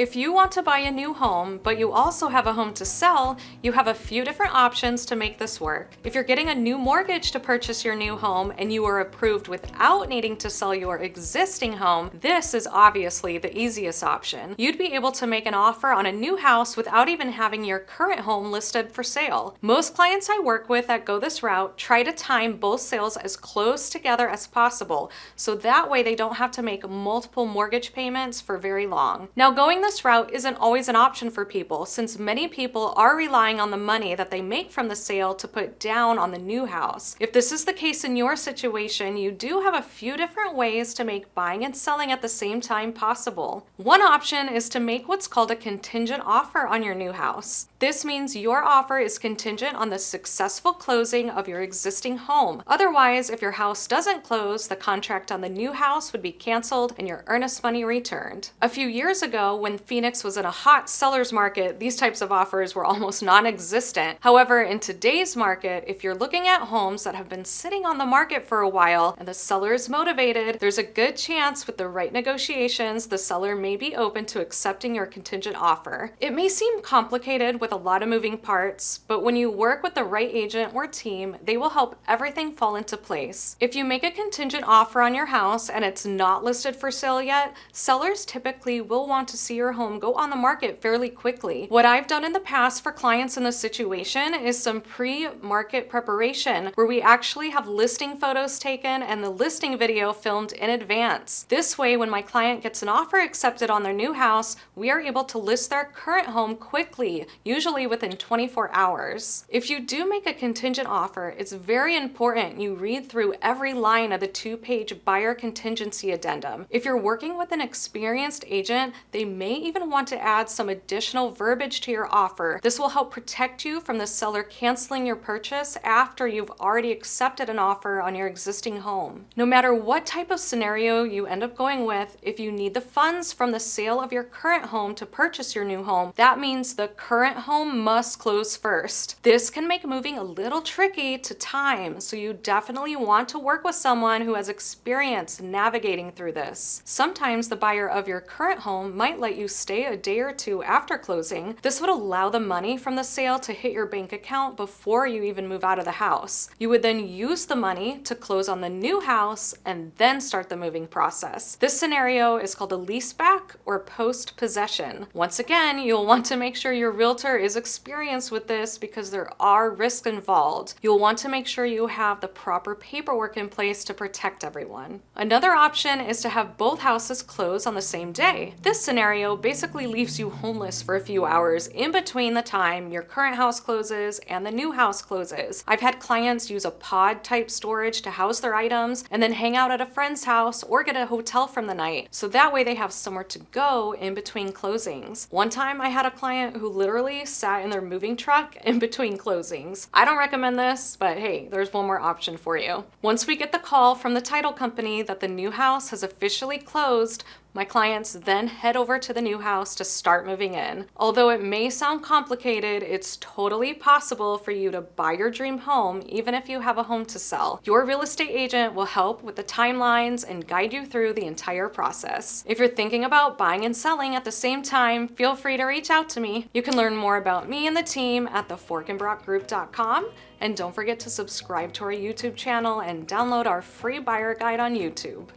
If you want to buy a new home, but you also have a home to sell, you have a few different options to make this work. If you're getting a new mortgage to purchase your new home and you are approved without needing to sell your existing home, this is obviously the easiest option. You'd be able to make an offer on a new house without even having your current home listed for sale. Most clients I work with that go this route try to time both sales as close together as possible, so that way they don't have to make multiple mortgage payments for very long. Now, going this route isn't always an option for people, since many people are relying on the money that they make from the sale to put down on the new house. If this is the case in your situation, you do have a few different ways to make buying and selling at the same time possible. One option is to make what's called a contingent offer on your new house. This means your offer is contingent on the successful closing of your existing home. Otherwise, if your house doesn't close, the contract on the new house would be canceled and your earnest money returned. A few years ago, when Phoenix was in a hot seller's market, these types of offers were almost non-existent. However, in today's market, if you're looking at homes that have been sitting on the market for a while and the seller is motivated, there's a good chance with the right negotiations, the seller may be open to accepting your contingent offer. It may seem complicated with a lot of moving parts, but when you work with the right agent or team, they will help everything fall into place. If you make a contingent offer on your house and it's not listed for sale yet, sellers typically will want to see your home go on the market fairly quickly. What I've done in the past for clients in this situation is some pre-market preparation, where we actually have listing photos taken and the listing video filmed in advance. This way, when my client gets an offer accepted on their new house, we are able to list their current home quickly, usually within 24 hours. If you do make a contingent offer, it's very important you read through every line of the 2-page buyer contingency addendum. If you're working with an experienced agent, they may even want to add some additional verbiage to your offer. This will help protect you from the seller canceling your purchase after you've already accepted an offer on your existing home. No matter what type of scenario you end up going with, if you need the funds from the sale of your current home to purchase your new home, that means the current home must close first. This can make moving a little tricky to time, so you definitely want to work with someone who has experience navigating through this. Sometimes the buyer of your current home might let you stay a day or two after closing. This would allow the money from the sale to hit your bank account before you even move out of the house. You would then use the money to close on the new house and then start the moving process. This scenario is called a leaseback or post-possession. Once again, you'll want to make sure your realtor is experienced with this because there are risks involved. You'll want to make sure you have the proper paperwork in place to protect everyone. Another option is to have both houses close on the same day. This scenario basically leaves you homeless for a few hours in between the time your current house closes and the new house closes. I've had clients use a pod type storage to house their items and then hang out at a friend's house or get a hotel from the night, so that way they have somewhere to go in between closings. One time I had a client who literally sat in their moving truck in between closings. I don't recommend this, but hey, there's one more option for you. Once we get the call from the title company that the new house has officially closed, my clients then head over to the new house to start moving in. Although it may sound complicated, it's totally possible for you to buy your dream home even if you have a home to sell. Your real estate agent will help with the timelines and guide you through the entire process. If you're thinking about buying and selling at the same time, feel free to reach out to me. You can learn more about me and the team at theforkenbrockgroup.com, and don't forget to subscribe to our YouTube channel and download our free buyer guide on YouTube.